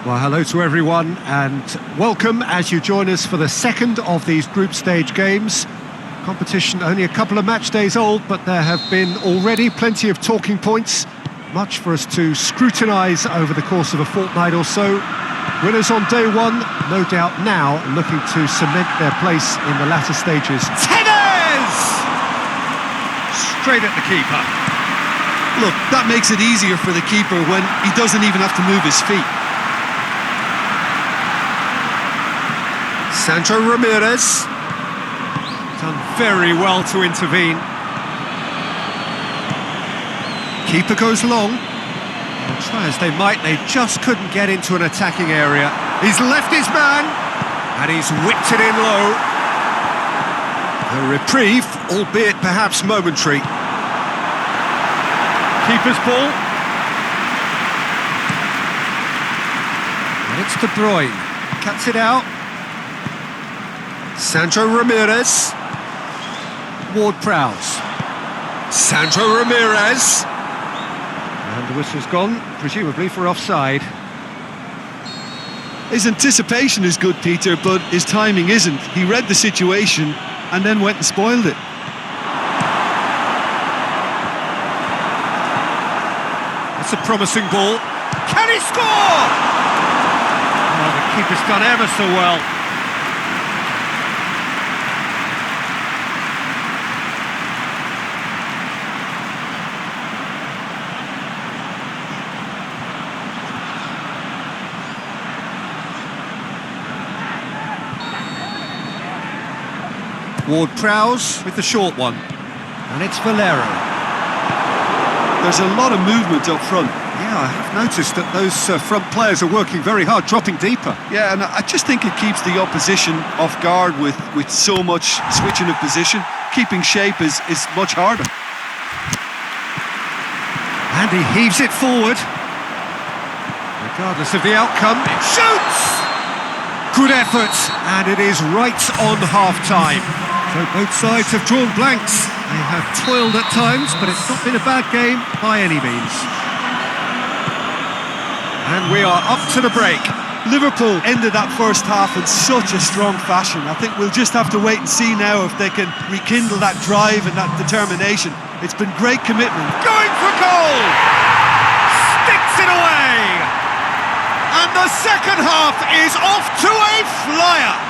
Well, hello to everyone and welcome as you join us for the second of these group stage games. Competition only a couple of match days old, but there have been already plenty of talking points, much for us to scrutinise over the course of a fortnight or so. Winners on day one, no doubt now looking to cement their place in the latter stages. Tennis! Straight at the keeper. Look, that makes it easier for the keeper when he doesn't even have to move his feet. Sancho Ramirez. Done very well to intervene. Keeper goes long. And try as they might, they just couldn't get into an attacking area. He's left his man, and he's whipped it in low. A reprieve, albeit perhaps momentary. Keeper's ball. And it's De Bruyne. Cuts it out. Sancho Ramirez. Ward-Prowse. Sancho Ramirez. And the whistle's gone, presumably for offside. His anticipation is good, Peter, but his timing isn't. He read the situation and then went and spoiled it. That's a promising ball. Can he score? Oh, the keeper's done ever so well. Ward-Prowse with the short one. And it's Valero. There's a lot of movement up front. Yeah, I have noticed that those front players are working very hard, dropping deeper. Yeah, and I just think it keeps the opposition off guard with so much switching of position. Keeping shape is much harder. And he heaves it forward. Regardless of the outcome, it shoots! Good effort, and it is right on half-time. So both sides have drawn blanks. They have toiled at times, but it's not been a bad game by any means. And we are up to the break. Liverpool ended that first half in such a strong fashion. I think we'll just have to wait and see now if they can rekindle that drive and that determination. It's been great commitment. Going for goal! Sticks it away! And the second half is off to a flyer!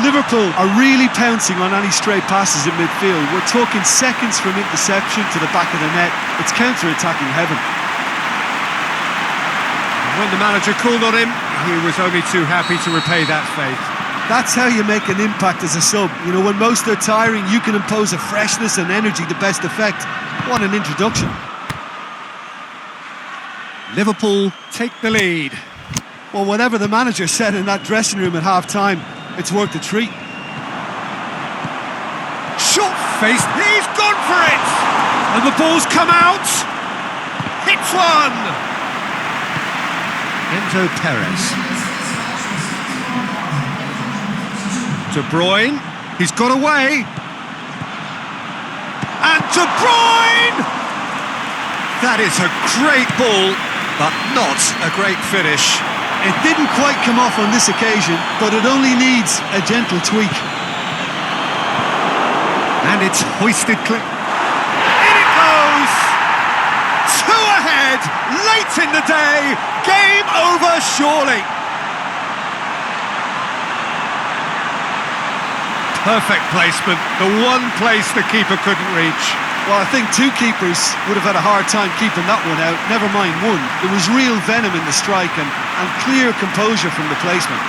Liverpool are really pouncing on any stray passes in midfield. We're talking seconds from interception to the back of the net. It's counter-attacking heaven. When the manager called on him, he was only too happy to repay that faith. That's how you make an impact as a sub. You know, when most are tiring, you can impose a freshness and energy to best effect. What an introduction. Liverpool take the lead. Well, whatever the manager said in that dressing room at half-time, it's worth a treat. Short-faced, he's gone for it! And the ball's come out! Hits one! Enzo Perez. De Bruyne, he's got away. And De Bruyne! That is a great ball, but not a great finish. It didn't quite come off on this occasion, but it only needs a gentle tweak. And it's hoisted clear. In it goes! Two ahead, late in the day. Game over, surely. Perfect placement, the one place the keeper couldn't reach. Well, I think two keepers would have had a hard time keeping that one out, never mind one. There was real venom in the strike and clear composure from the placement.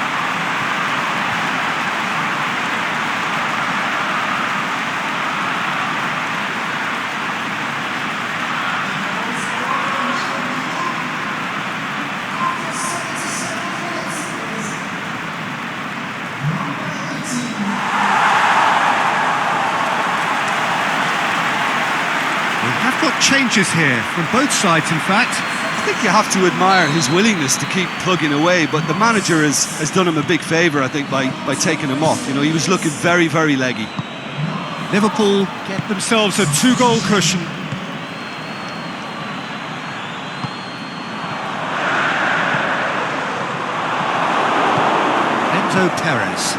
Have got changes here from both sides, in fact. I think you have to admire his willingness to keep plugging away, but the manager has done him a big favour, I think, by taking him off. You know, he was looking very, very leggy. Liverpool get themselves a two-goal cushion. Fernando Perez.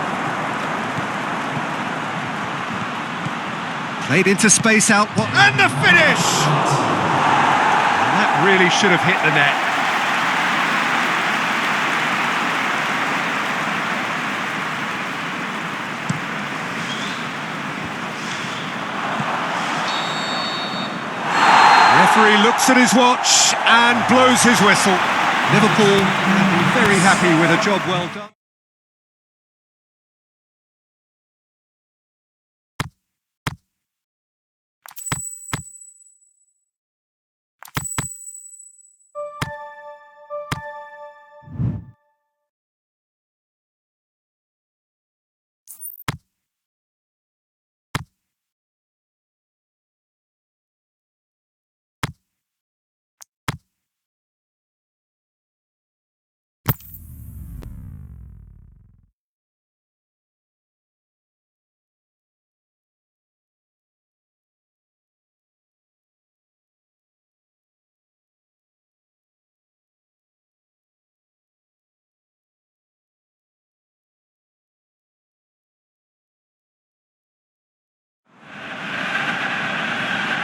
Played into space out, and the finish! And that really should have hit the net. Referee looks at his watch and blows his whistle. Liverpool will be very happy with a job well done.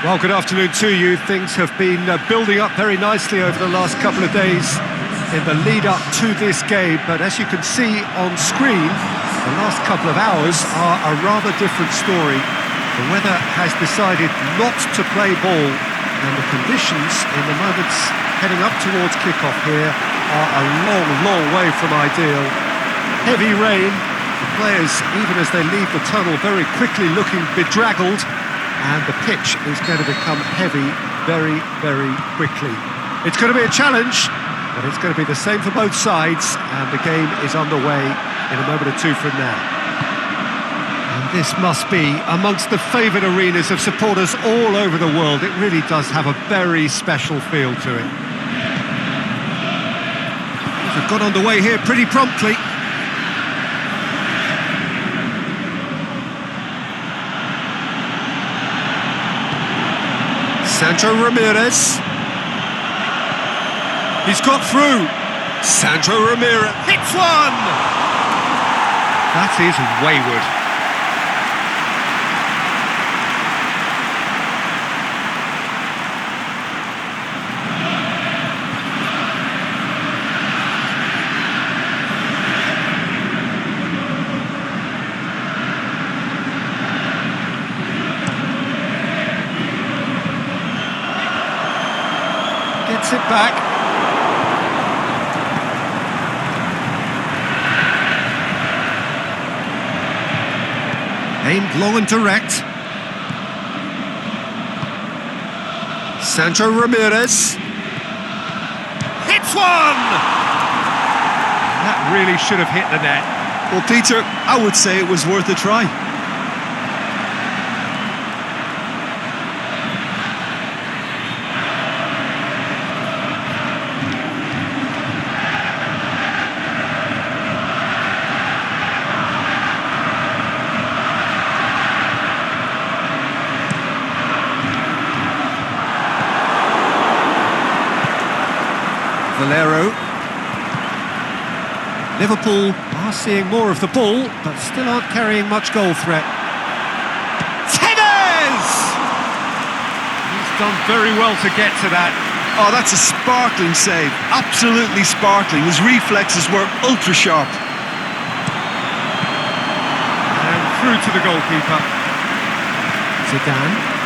Well, good afternoon to you. Things have been building up very nicely over the last couple of days in the lead-up to this game. But as you can see on screen, the last couple of hours are a rather different story. The weather has decided not to play ball, and the conditions in the moments heading up towards kick-off here are a long, long way from ideal. Heavy rain, the players, even as they leave the tunnel, very quickly looking bedraggled. And the pitch is going to become heavy very, very quickly. It's going to be a challenge, but it's going to be the same for both sides, and the game is underway in a moment or two from now. And this must be amongst the favoured arenas of supporters all over the world. It really does have a very special feel to it. They've got underway here pretty promptly. Sandro Ramirez. He's got through. Sandro Ramirez hits one! That is wayward. Gets it back. Aimed long and direct. Sandro Ramirez hits one! That really should have hit the net. Well, Peter, I would say it was worth a try. Valero. Liverpool are seeing more of the ball, but still aren't carrying much goal threat. Tevez! He's done very well to get to that. Oh, that's a sparkling save. Absolutely sparkling. His reflexes were ultra sharp. And through to the goalkeeper. Zidane.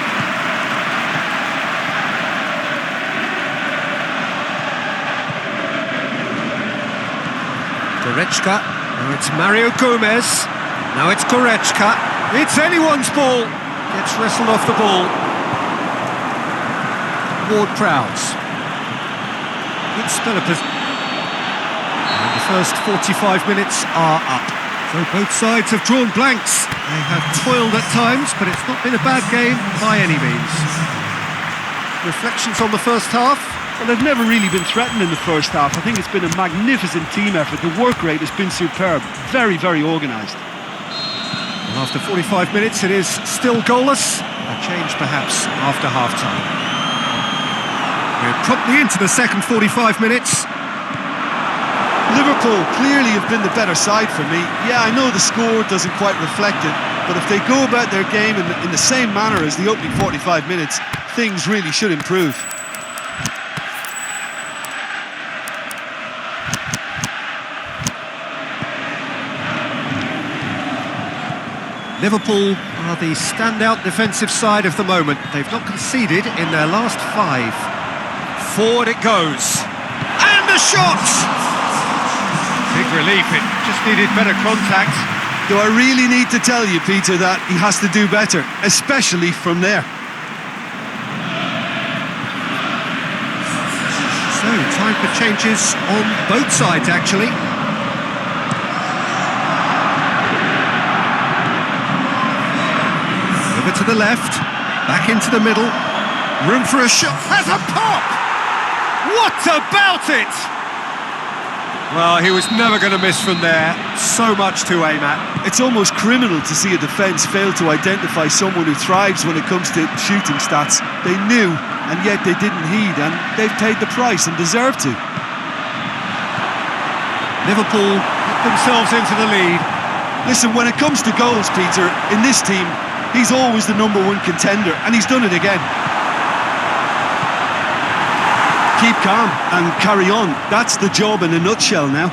Goretzka, now it's Mario Gomez, now it's Goretzka, it's anyone's ball, gets wrestled off the ball. Ward-Prowse, good spell of possession, and the first 45 minutes are up. So both sides have drawn blanks, they have toiled at times, but it's not been a bad game by any means. Reflections on the first half? Well, they've never really been threatened in the first half. I think it's been a magnificent team effort. The work rate has been superb. Very, very organised. Well, after 45 minutes, it is still goalless. A change, perhaps, after half-time. We're promptly into the second 45 minutes. Liverpool Liverpool clearly have been the better side for me. Yeah, I know the score doesn't quite reflect it, but if they go about their game in the same manner as the opening 45 minutes, things really should improve. Liverpool are the standout defensive side of the moment. They've not conceded in their last 5. Forward it goes. And a shot! Big relief, it just needed better contact. Do I really need to tell you, Peter, that he has to do better, especially from there? So, time for changes on both sides, actually. Over to the left, back into the middle. Room for a shot. Has a pop! What about it? Well, he was never going to miss from there. So much to aim at. It's almost criminal to see a defence fail to identify someone who thrives when it comes to shooting stats. They knew, and yet they didn't heed, and they've paid the price and deserve to. Liverpool put themselves into the lead. Listen, when it comes to goals, Peter, in this team, he's always the #1 contender, and he's done it again. Keep calm and carry on. That's the job in a nutshell now.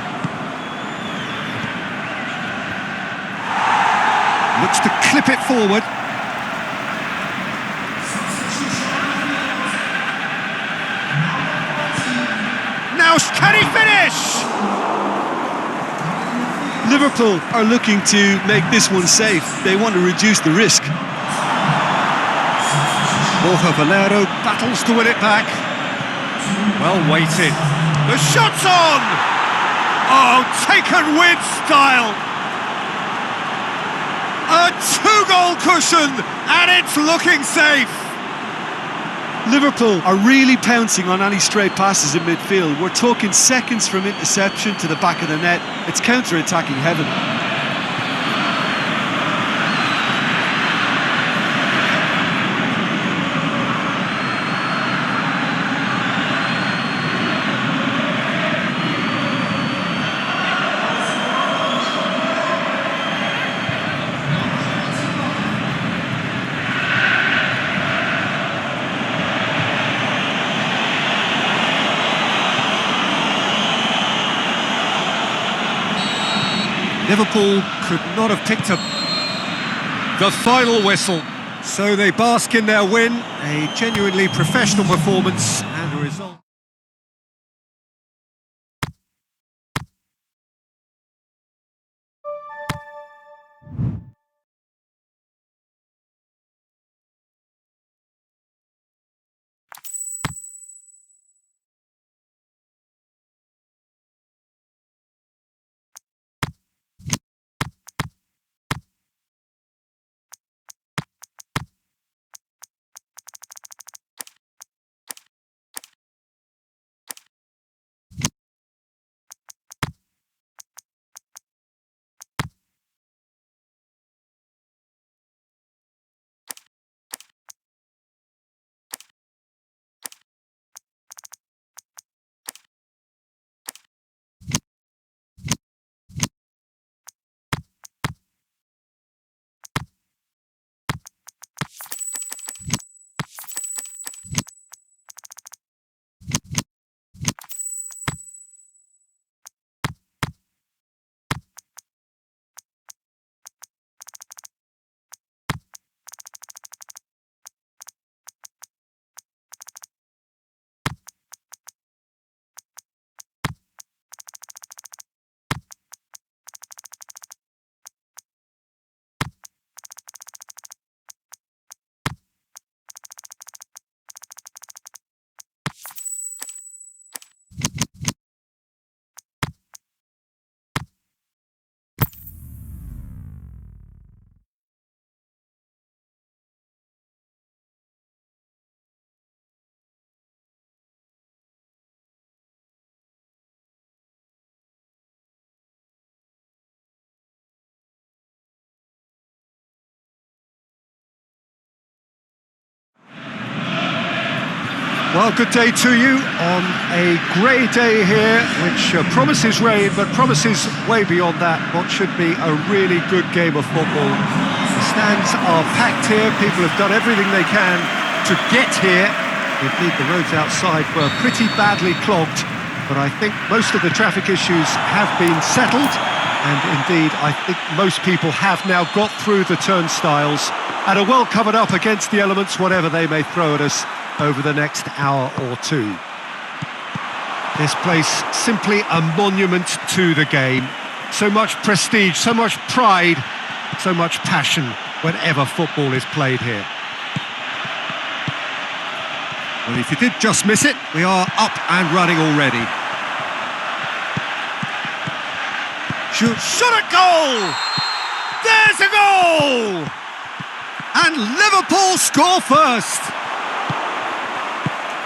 Looks to clip it forward. Now, can he finish? Liverpool are looking to make this one safe. They want to reduce the risk. Borja Valero battles to win it back. Well weighted. The shot's on! Oh, taken with style! A 2-goal cushion, and it's looking safe! Liverpool are really pouncing on any stray passes in midfield. We're talking seconds from interception to the back of the net. It's counter-attacking heaven. Liverpool could not have picked up the final whistle. So they bask in their win, a genuinely professional performance and a result. Well, good day to you on a grey day here, which promises rain, but promises way beyond that what should be a really good game of football. The stands are packed here, people have done everything they can to get here. Indeed, the roads outside were pretty badly clogged, but I think most of the traffic issues have been settled, and indeed, I think most people have now got through the turnstiles and are well covered up against the elements, whatever they may throw at us over the next hour or two. This place, simply a monument to the game. So much prestige, so much pride, so much passion whenever football is played here. Well, if you did just miss it, we are up and running already. Shot at goal! There's a goal! And Liverpool score first!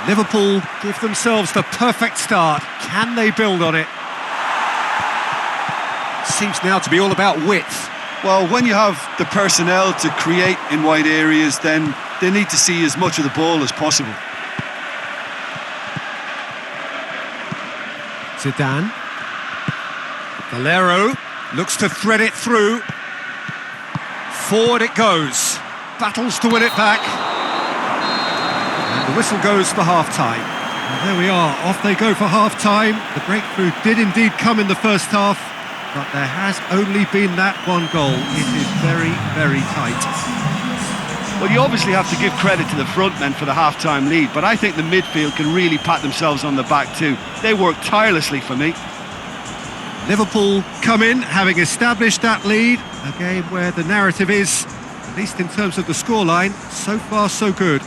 Liverpool give themselves the perfect start. Can they build on it? Seems now to be all about width. Well, when you have the personnel to create in wide areas, then they need to see as much of the ball as possible. Zidane. Valero looks to thread it through. Forward it goes. Battles to win it back. And the whistle goes for half-time. And there we are, off they go for half-time. The breakthrough did indeed come in the first half, but there has only been that one goal. It is very, very tight. Well, you obviously have to give credit to the front men for the half-time lead, but I think the midfield can really pat themselves on the back too. They work tirelessly for me. Liverpool come in, having established that lead. A game where the narrative is, at least in terms of the scoreline, so far so good.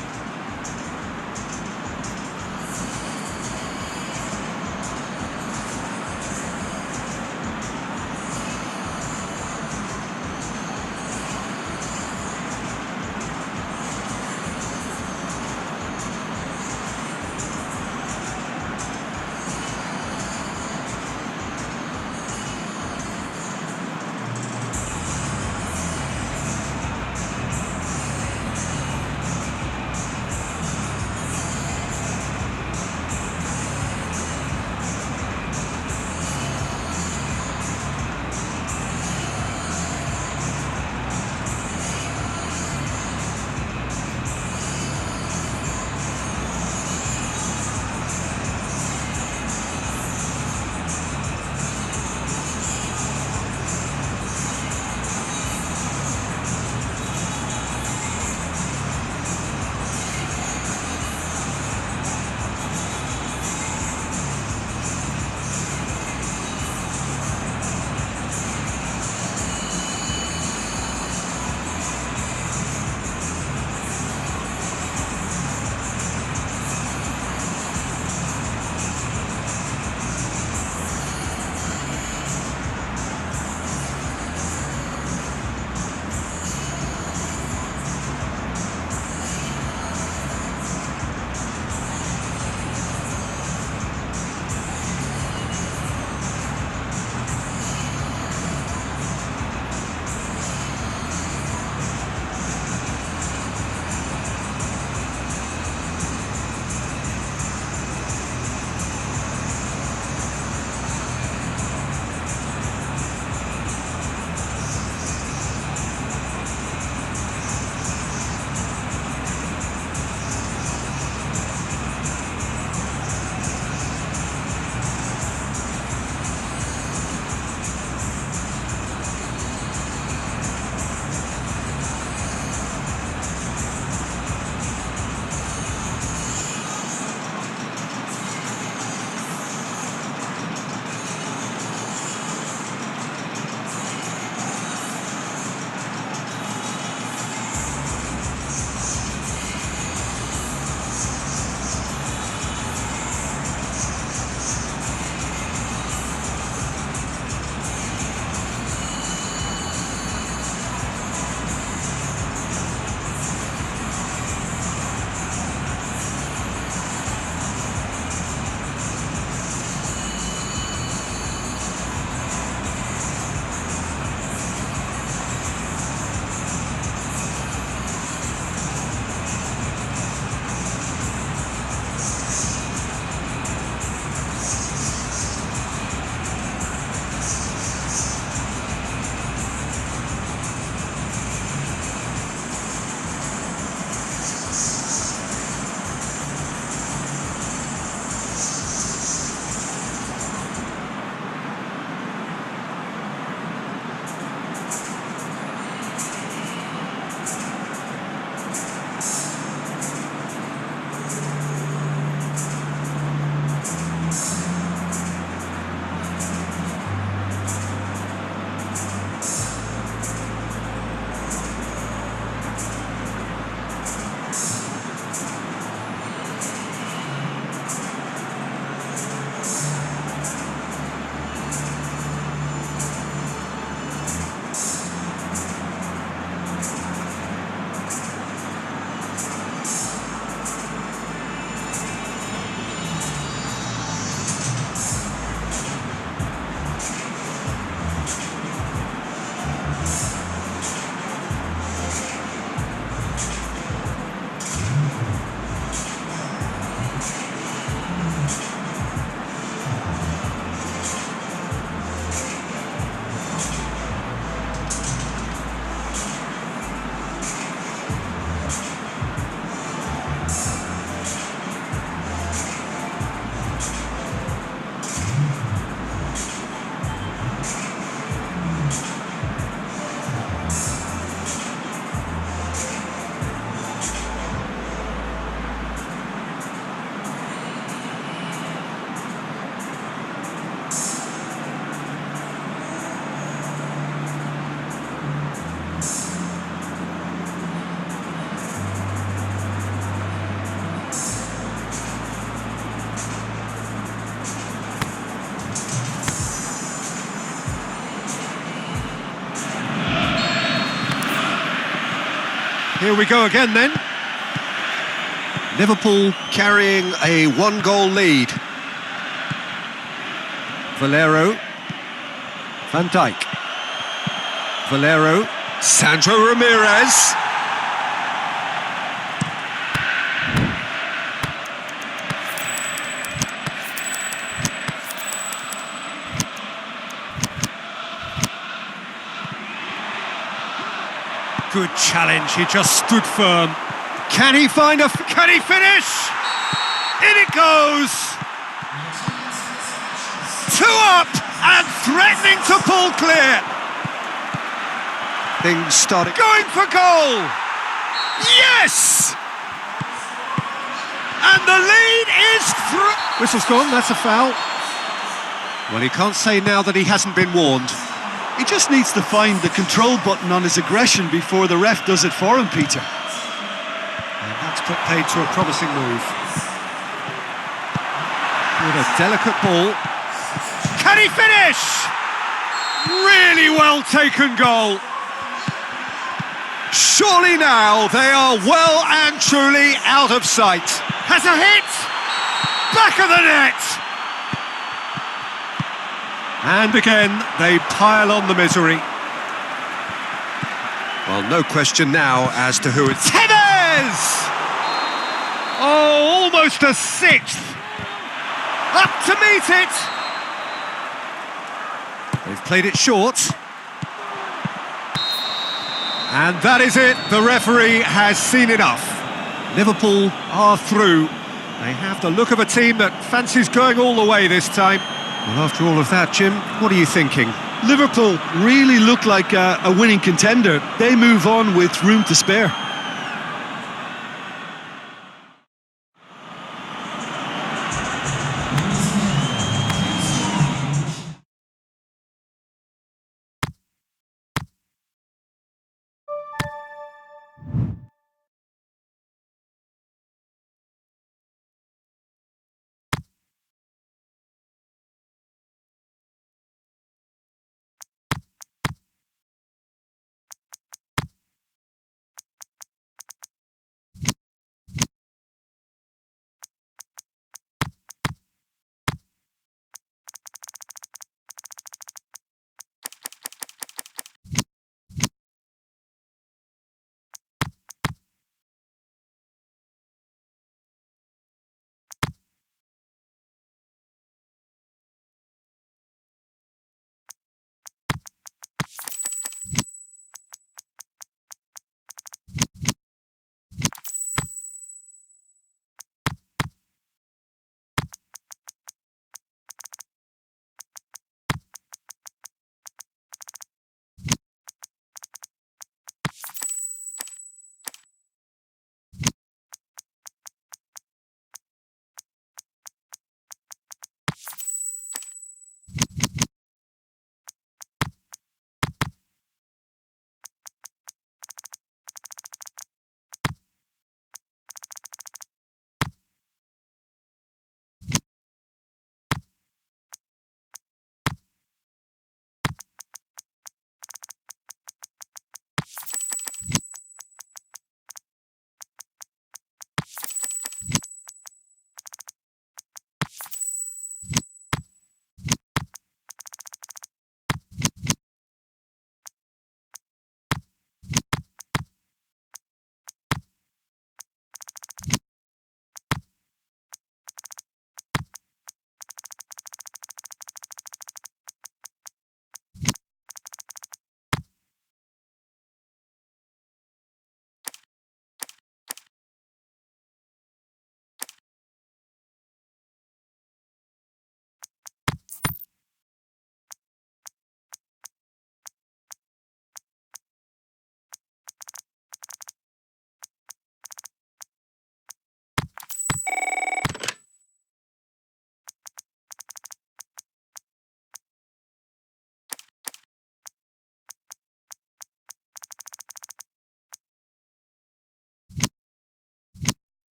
Here we go again then. Liverpool carrying a one-goal lead. Valero. Van Dijk. Valero. Sandro Ramirez. Good challenge, he just stood firm. Can he find can he finish? In it goes! 2 up and threatening to pull clear. Things started going for goal. Yes! And the lead is through. Whistle's gone, that's a foul. Well, he can't say now that he hasn't been warned. He just needs to find the control button on his aggression before the ref does it for him, Peter. And that's put paid to a promising move. With a delicate ball. Can he finish? Really well taken goal. Surely now they are well and truly out of sight. Has a hit! Back of the net! And again, they pile on the misery. Well, no question now as to who it's... Tevez! Oh, almost a 6th. Up to meet it. They've played it short. And that is it. The referee has seen enough. Liverpool are through. They have the look of a team that fancies going all the way this time. Well, after all of that, Jim, what are you thinking? Liverpool really look like a winning contender. They move on with room to spare.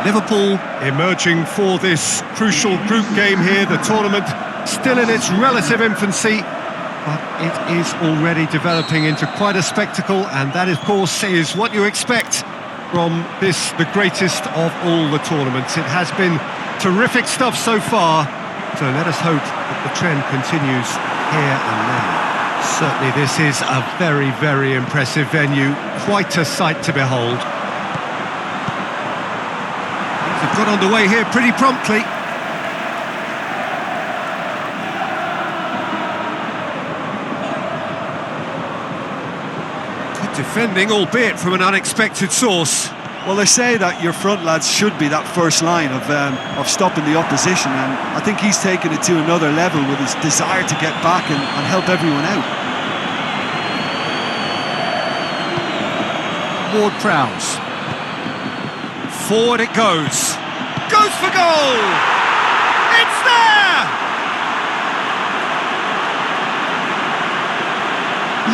Liverpool emerging for this crucial group game here, the tournament still in its relative infancy, but it is already developing into quite a spectacle, and that of course is what you expect from this, the greatest of all the tournaments. It has been terrific stuff so far, so let us hope that the trend continues here and now. Certainly this is a very, very impressive venue, quite a sight to behold. They've got underway here pretty promptly. Good defending, albeit from an unexpected source. Well, they say that your front lads should be that first line of stopping the opposition, and I think he's taken it to another level with his desire to get back and help everyone out. Ward-Prowse. Forward it goes. Goes for goal! It's there!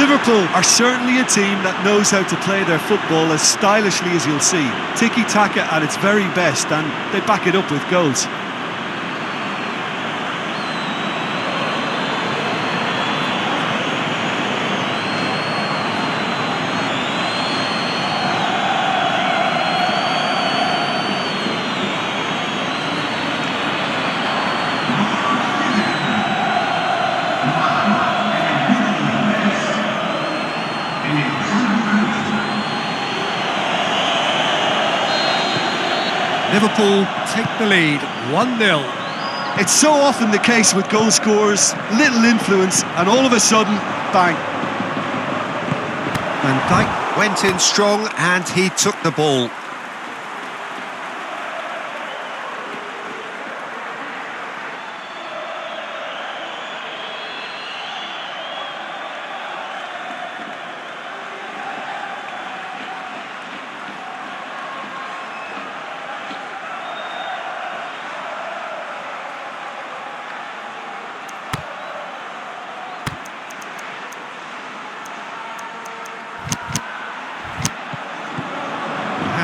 Liverpool are certainly a team that knows how to play their football as stylishly as you'll see. Tiki-taka at its very best, and they back it up with goals. Liverpool take the lead, 1-0. It's so often the case with goal scorers, little influence, and all of a sudden, bang. Van Dijk went in strong and he took the ball.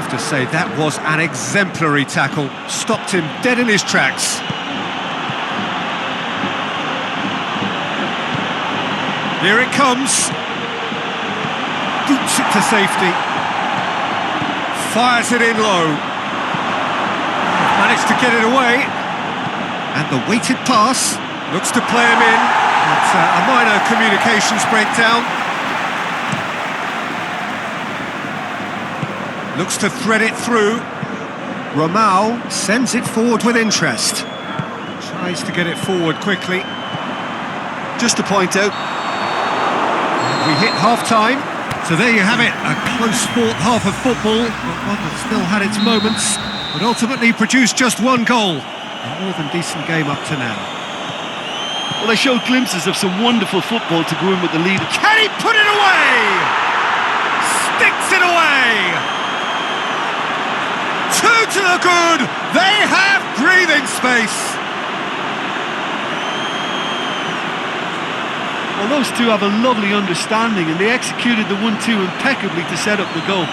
To say that was an exemplary tackle, stopped him dead in his tracks. Here it comes, boots it to safety, fires it in low, managed to get it away, and the weighted pass looks to play him in. It's a minor communications breakdown. Looks to thread it through. Romao sends it forward with interest. Tries to get it forward quickly. Just to point out, we hit half-time. So there you have it, a close-fought half of football, but one that still had its moments, but ultimately produced just one goal. A more than decent game up to now. well, they showed glimpses of some wonderful football to go in with the lead. Can he put it away? Sticks it away! Two to the good! They have breathing space! Well, those two have a lovely understanding, and they executed the 1-2 impeccably to set up the goal.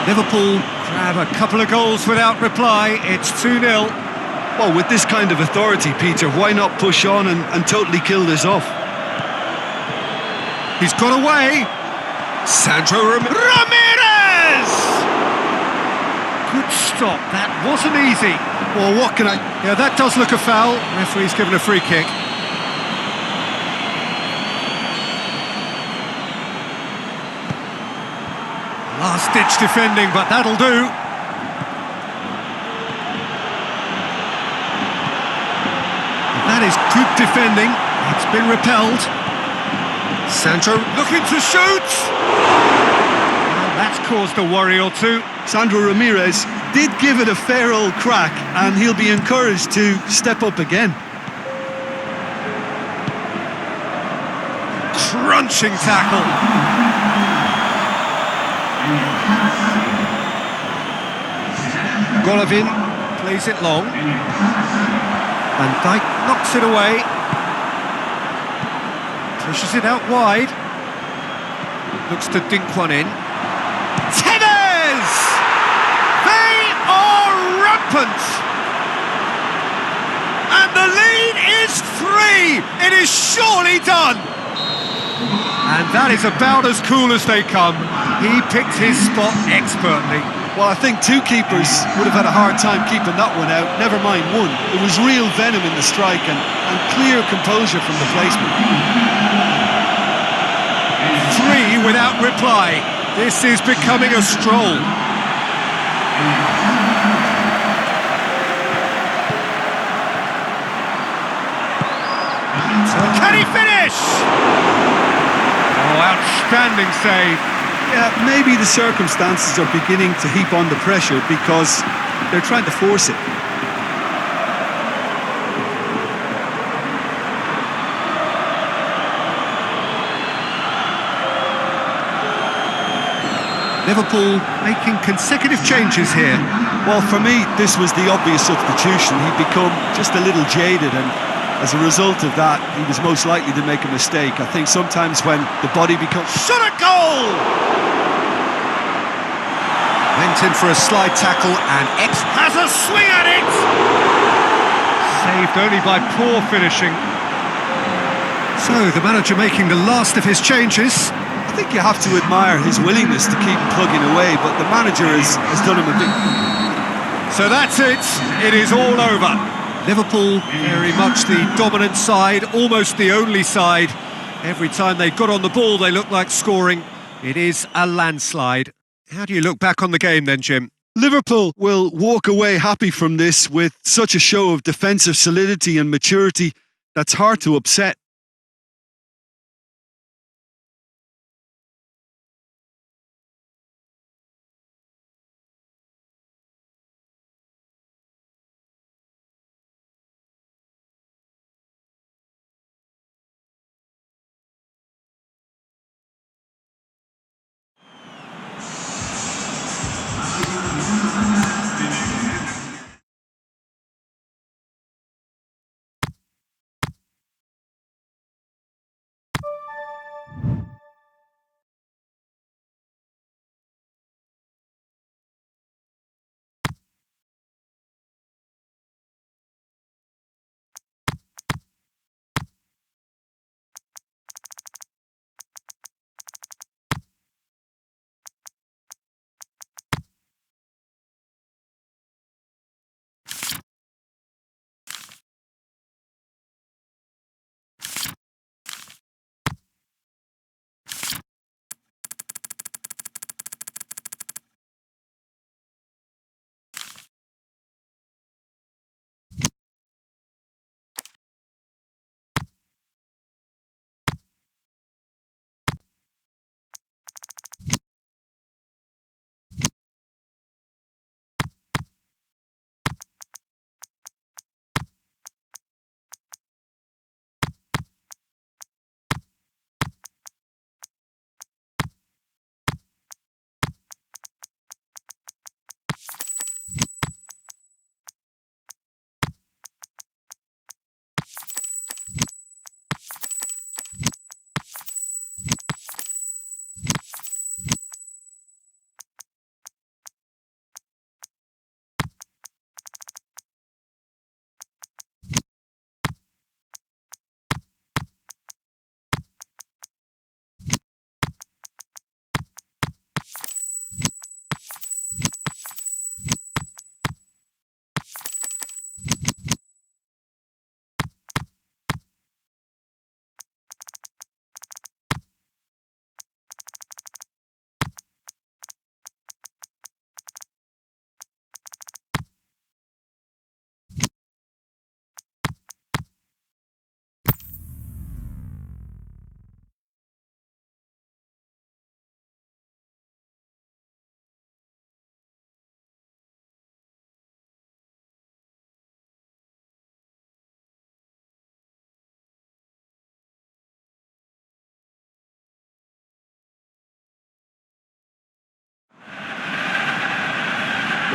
Liverpool grab a couple of goals without reply. It's 2-0. Well, with this kind of authority, Peter, why not push on and totally kill this off? He's got away. Sandro Ramirez! Good stop. That wasn't easy. Well, what can I... Yeah, that does look a foul. Referee's given a free kick. Last-ditch defending, but that'll do. And that is good defending. It's been repelled. Sandro looking to shoot! Well, that's caused a worry or two. Sandro Ramirez did give it a fair old crack, and he'll be encouraged to step up again. Crunching tackle. Golovin plays it long. Van Dijk knocks it away. Pushes it out wide. Looks to dink one in. Tevez! They are rampant! And the lead is 3! It is surely done! And that is about as cool as they come. He picked his spot expertly. Well, I think two keepers would have had a hard time keeping that one out, never mind one. It was real venom in the strike and clear composure from the placement. 3 without reply. This is becoming a stroll. Can he finish? Oh, outstanding save. Yeah, maybe the circumstances are beginning to heap on the pressure because they're trying to force it. Liverpool making consecutive changes here. Well, for me, this was the obvious substitution. He'd become just a little jaded, and as a result of that, he was most likely to make a mistake. I think sometimes when the body becomes... Shot a goal! Went in for a slide tackle, and X has a swing at it! Saved only by poor finishing. So, the manager making the last of his changes. I think you have to admire his willingness to keep plugging away, but the manager has done him a big... So that's it. It is all over. Liverpool, very much the dominant side, almost the only side. Every time they got on the ball, they looked like scoring. It is a landslide. How do you look back on the game then, Jim? Liverpool will walk away happy from this with such a show of defensive solidity and maturity that's hard to upset.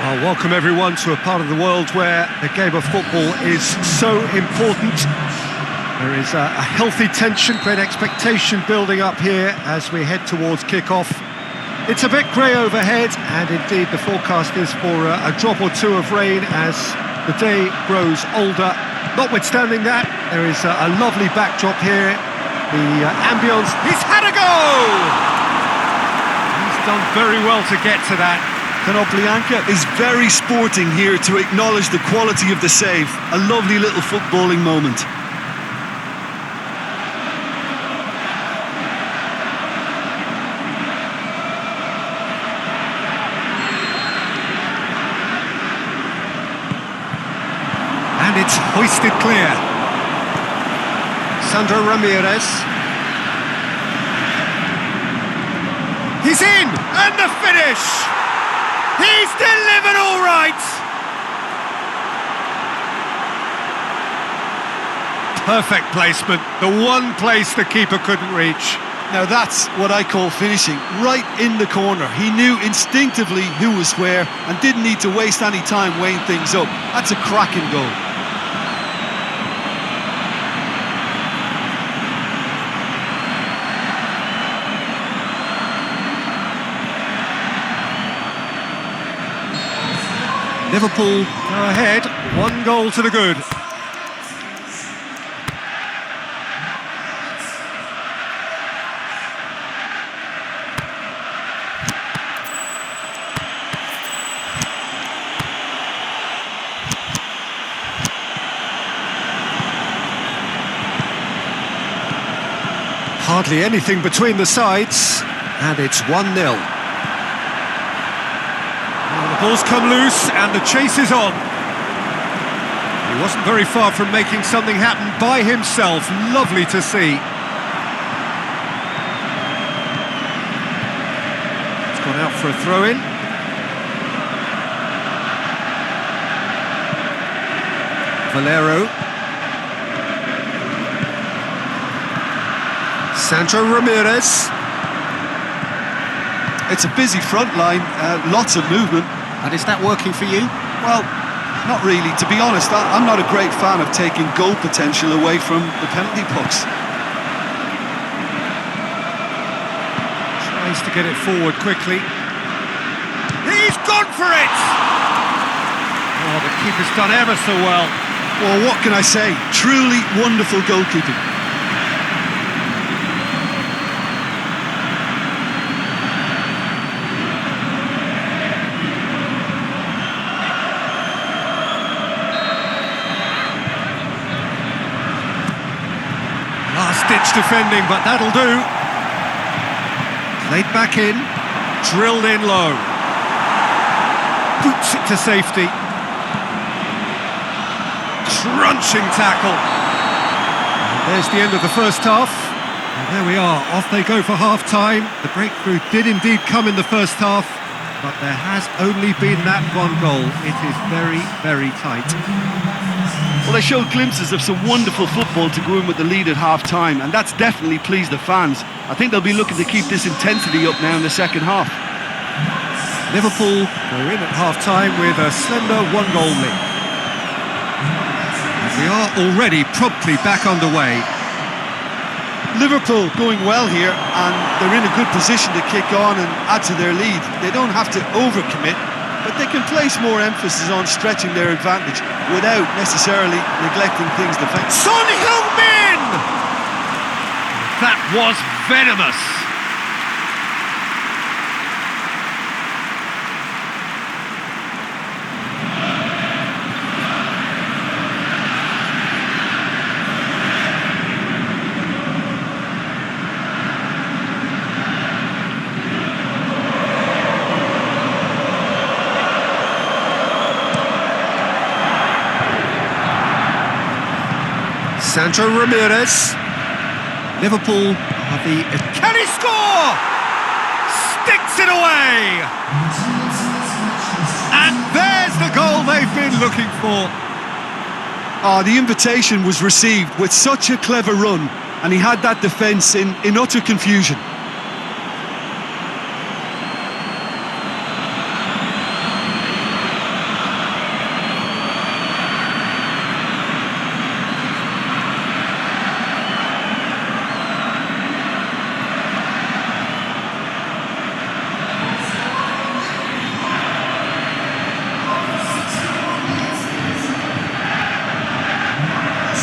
I'll welcome everyone to a part of the world where the game of football is so important. There is a healthy tension, great expectation building up here as we head towards kick-off. It's a bit grey overhead, and indeed the forecast is for a drop or two of rain as the day grows older. Notwithstanding that, there is a lovely backdrop here. The ambience. He's had a goal! He's done very well to get to that. Konoplyanka is very sporting here to acknowledge the quality of the save. A lovely little footballing moment. And it's hoisted clear. Sandro Ramirez. He's in! And the finish! He's delivered all right! Perfect placement, the one place the keeper couldn't reach. Now that's what I call finishing, right in the corner. He knew instinctively who was where and didn't need to waste any time weighing things up. That's a cracking goal. Liverpool go ahead, 1 goal to the good. Hardly anything between the sides, and it's 1-0. The ball's come loose and the chase is on. He wasn't very far from making something happen by himself. Lovely to see. It's gone out for a throw-in. Valero. Sandro Ramirez. It's a busy front line, lots of movement. And is that working for you? Well, not really. To be honest, I'm not a great fan of taking goal potential away from the penalty box. Tries to get it forward quickly. He's gone for it! Oh, the keeper's done ever so well. Well, what can I say? Truly wonderful goalkeeping. Last-ditch defending, but that'll do. Played back in, drilled in low. Boots it to safety. Crunching tackle. And there's the end of the first half. And there we are, off they go for half-time. The breakthrough did indeed come in the first half, but there has only been that 1 goal. It is very, very tight. Well, they showed glimpses of some wonderful football to go in with the lead at half-time, and that's definitely pleased the fans. I think they'll be looking to keep this intensity up now in the second half. Liverpool are in at half-time with a slender 1-goal lead. And we are already promptly back underway. Liverpool going well here, and they're in a good position to kick on and add to their lead. They don't have to overcommit, but they can place more emphasis on stretching their advantage without necessarily neglecting things defensively. Son Heung-min! That was venomous. Sandro Ramirez. Liverpool are the... Can he score? Sticks it away! And there's the goal they've been looking for. Oh, the invitation was received with such a clever run, and he had that defence in utter confusion.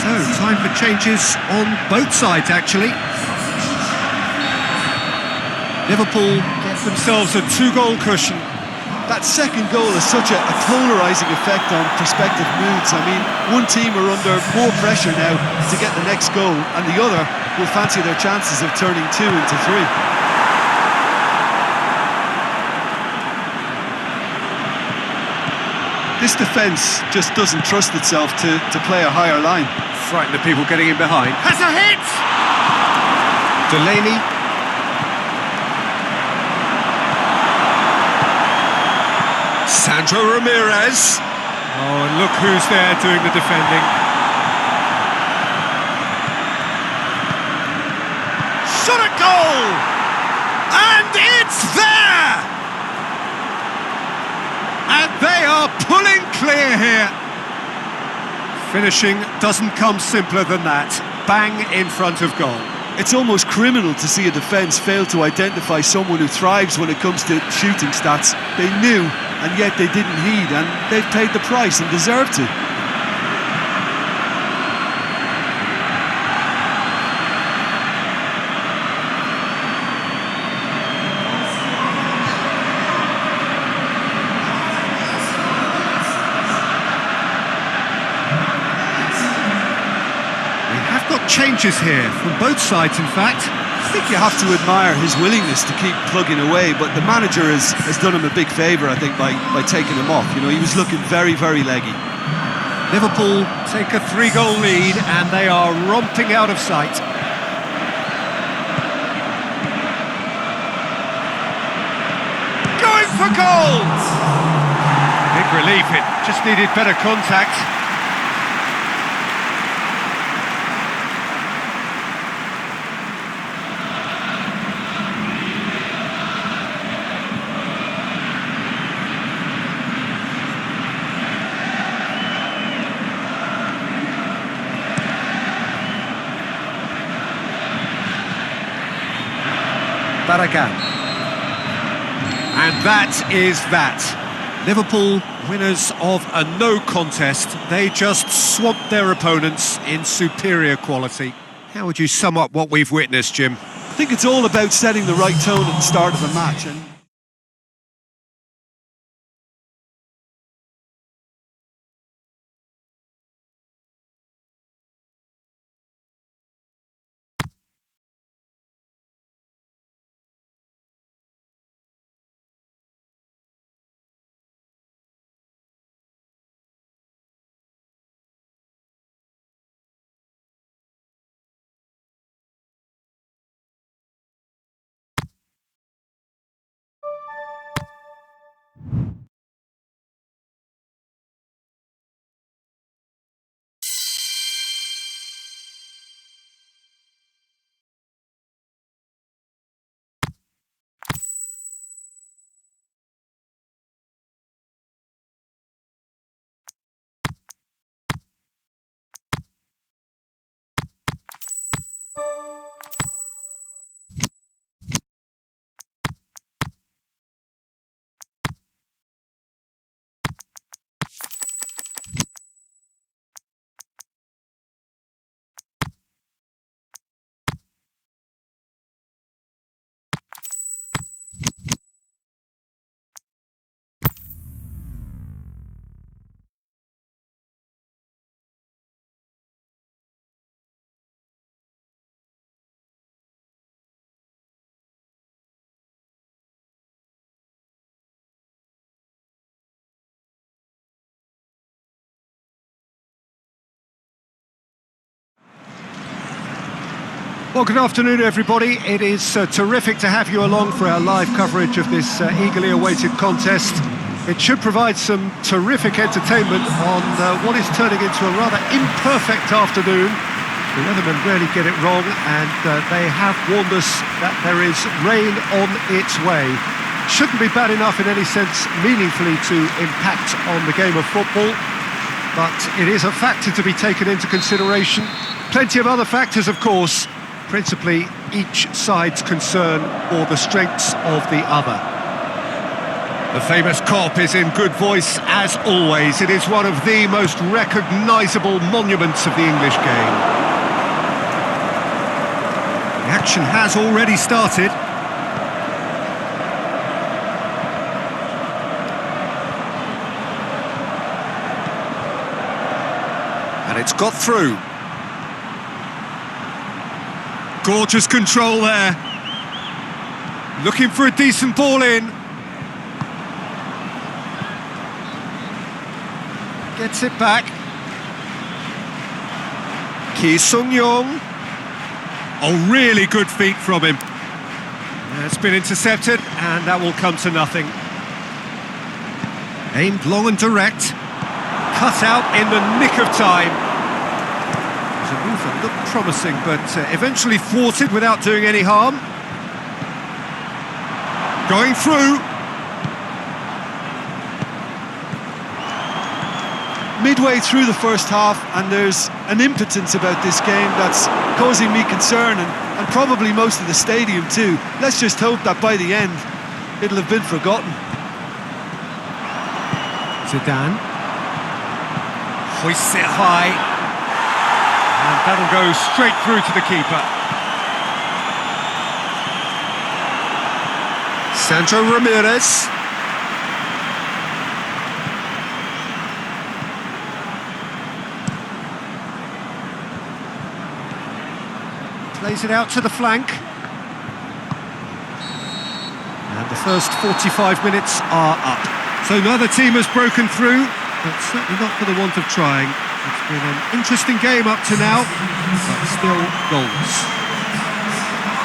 So, time for changes on both sides, actually. Liverpool get themselves a 2-goal cushion. That second goal has such a polarising effect on prospective moods. I mean, one team are under more pressure now to get the next goal, and the other will fancy their chances of turning 2 into 3. This defence just doesn't trust itself to play a higher line. Frighten the people getting in behind. Has a hit! Delaney. Sandro Ramirez. Oh, and look who's there doing the defending. Shot a goal! And it's there! And they are pulling clear here. Finishing doesn't come simpler than that. Bang in front of goal. It's almost criminal to see a defence fail to identify someone who thrives when it comes to shooting stats. They knew, and yet they didn't heed, and they've paid the price and deserve to. Changes here from both sides, in fact. I think you have to admire his willingness to keep plugging away, but the manager has done him a big favour, I think, by taking him off. You know, he was looking very, very leggy. Liverpool take a 3-goal lead and they are romping out of sight. Going for goal! Big relief, it just needed better contact. And that is that. Liverpool, winners of a no contest. They just swamped their opponents in superior quality. How would you sum up what we've witnessed, Jim? I think it's all about setting the right tone at the start of a match. And Well, good afternoon, everybody. It is terrific to have you along for our live coverage of this eagerly awaited contest. It should provide some terrific entertainment on what is turning into a rather imperfect afternoon. The weathermen rarely get it wrong, and they have warned us that there is rain on its way. Shouldn't be bad enough in any sense meaningfully to impact on the game of football, but it is a factor to be taken into consideration. Plenty of other factors, of course, principally each side's concern or the strengths of the other. The famous Kop is in good voice as always. It is one of the most recognisable monuments of the English game. The action has already started. And it's got through. Gorgeous control there. Looking for a decent ball in. Gets it back. Ki Sung-yong. Oh, really good feet from him. It's been intercepted, and that will come to nothing. Aimed long and direct. Cut out in the nick of time. It was a move that looked promising, but eventually thwarted without doing any harm. Going through. Midway through the first half, and there's an impotence about this game that's causing me concern, and probably most of the stadium too. Let's just hope that by the end it'll have been forgotten. Zidane hoists it high, and that'll go straight through to the keeper. Sandro Ramirez. Plays it out to the flank. And the first 45 minutes are up. So neither team has broken through, but certainly not for the want of trying. It's been an interesting game up to now, but still goals.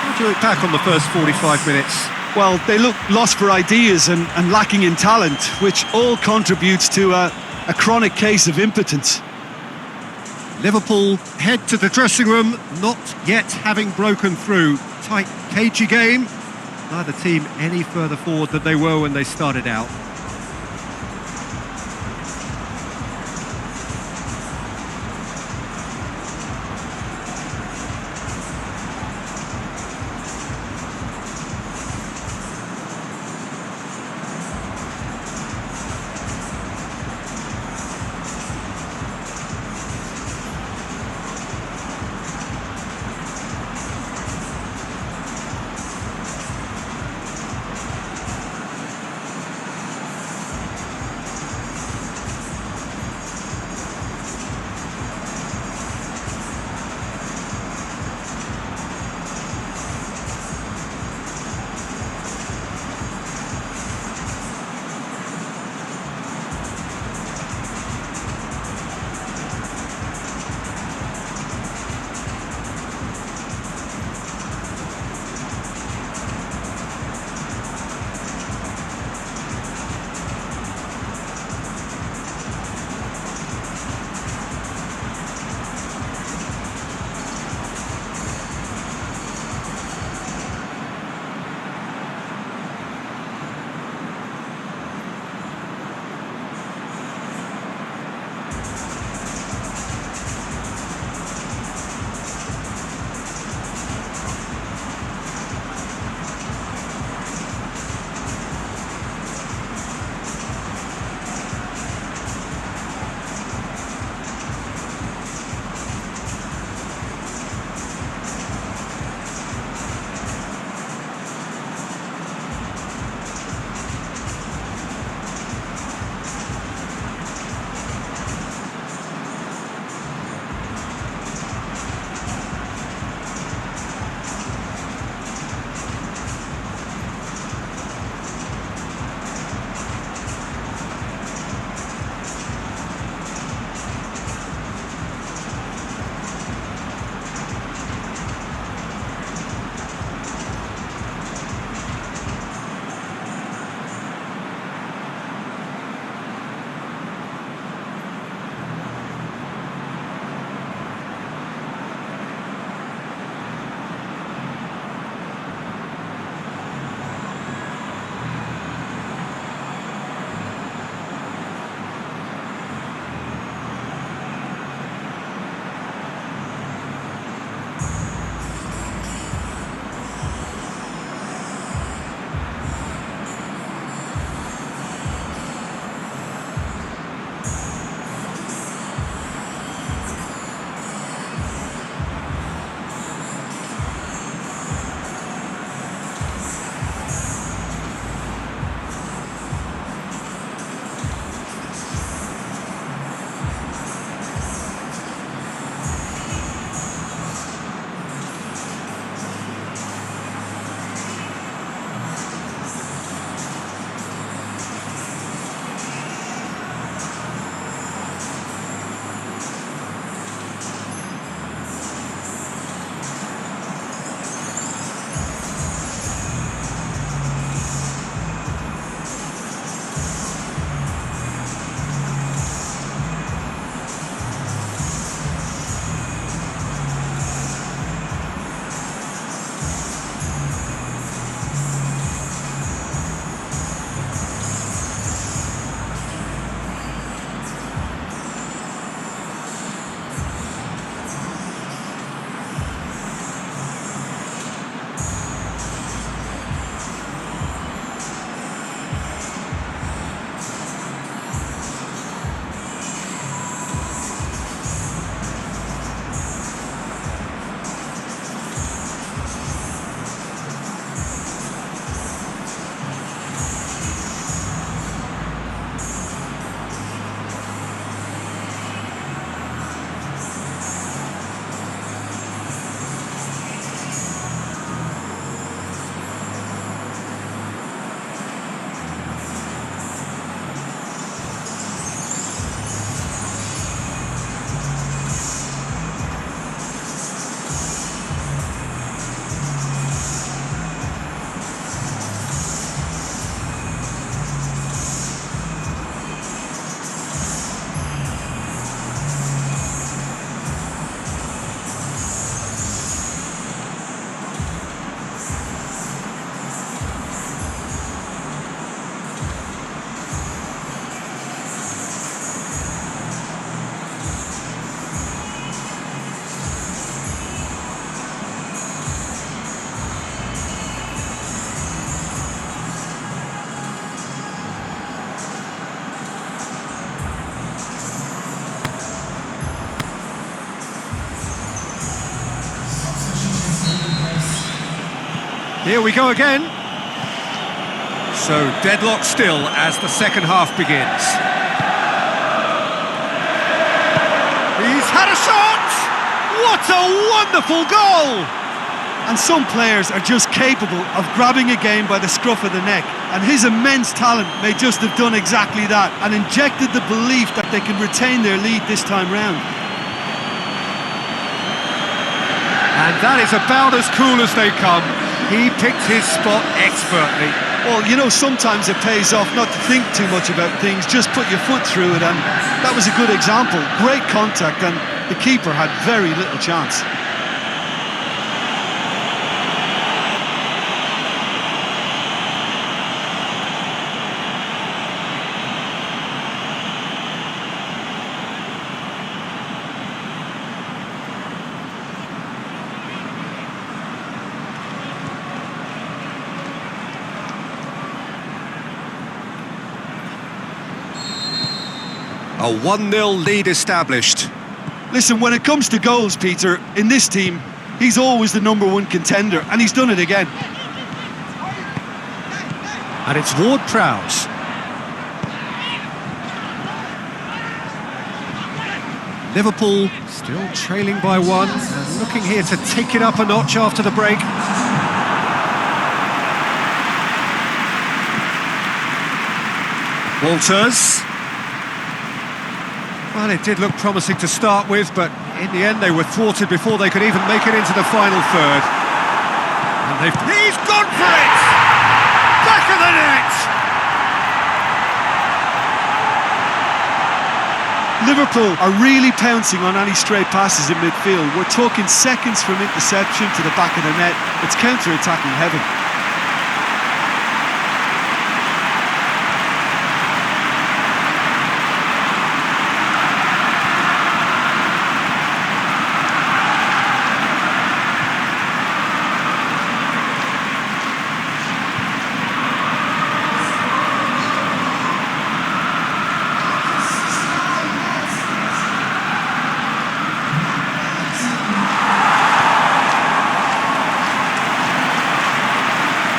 How do you look back on the first 45 minutes? Well, they look lost for ideas and lacking in talent, which all contributes to a chronic case of impotence. Liverpool head to the dressing room, not yet having broken through. Tight, cagey game. Neither team any further forward than they were when they started out. Here we go again. So deadlock still as the second half begins. He's had a shot! What a wonderful goal! And some players are just capable of grabbing a game by the scruff of the neck, and his immense talent may just have done exactly that and injected the belief that they can retain their lead this time round. And that is about as cool as they come. He picked his spot expertly. Well, you know, sometimes it pays off not to think too much about things, just put your foot through it, and that was a good example. Great contact, and the keeper had very little chance. A 1-0 lead established. Listen, when it comes to goals, Peter, in this team, he's always the #1 contender, and he's done it again. And it's Ward-Prowse. Liverpool still trailing by 1, and looking here to take it up a notch after the break. Walters. Well, it did look promising to start with, but in the end they were thwarted before they could even make it into the final third. And he's gone for it! Back of the net! Liverpool are really pouncing on any stray passes in midfield. We're talking seconds from interception to the back of the net. It's counter-attacking heaven.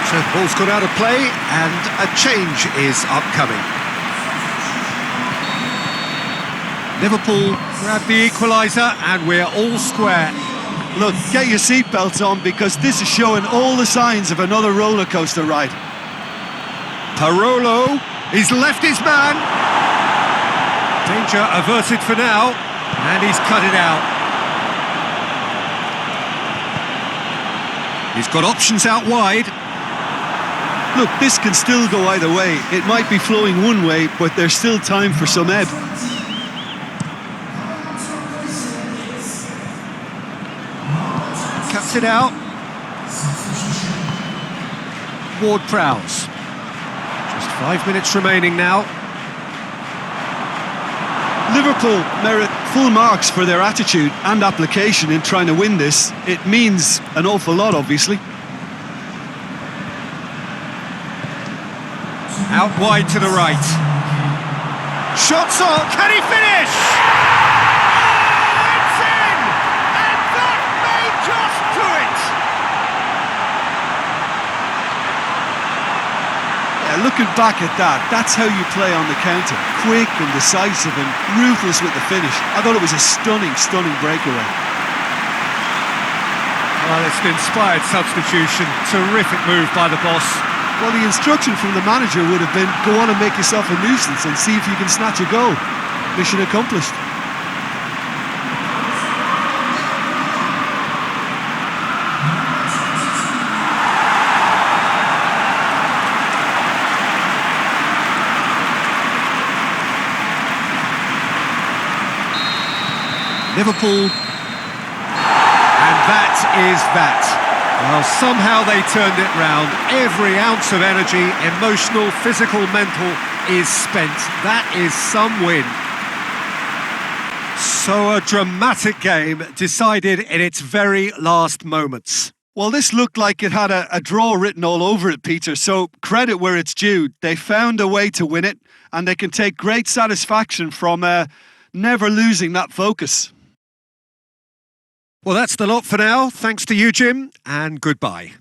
So the ball's gone out of play and a change is upcoming. Liverpool grab the equaliser and we're all square. Look, get your seatbelts on because this is showing all the signs of another roller coaster ride. Parolo, he's left his man. Danger averted for now, and he's cut it out. He's got options out wide. Look, this can still go either way. It might be flowing one way, but there's still time for some ebb. Cuts it out. Ward-Prowse. Just 5 minutes remaining now. Liverpool merit full marks for their attitude and application in trying to win this. It means an awful lot, obviously. Out wide to the right. Shots on, can he finish? Oh, it's in! And that may just do it! Yeah, looking back at that, that's how you play on the counter. Quick and decisive and ruthless with the finish. I thought it was a stunning, stunning breakaway. Well, it's an inspired substitution. Terrific move by the boss. Well, the instruction from the manager would have been, go on and make yourself a nuisance and see if you can snatch a goal. Mission accomplished. Liverpool, and that is that. Well, somehow they turned it round. Every ounce of energy, emotional, physical, mental, is spent. That is some win. So a dramatic game decided in its very last moments. Well, this looked like it had a draw written all over it, Peter, so credit where it's due. They found a way to win it, and they can take great satisfaction from never losing that focus. Well, that's the lot for now. Thanks to you, Jim, and goodbye.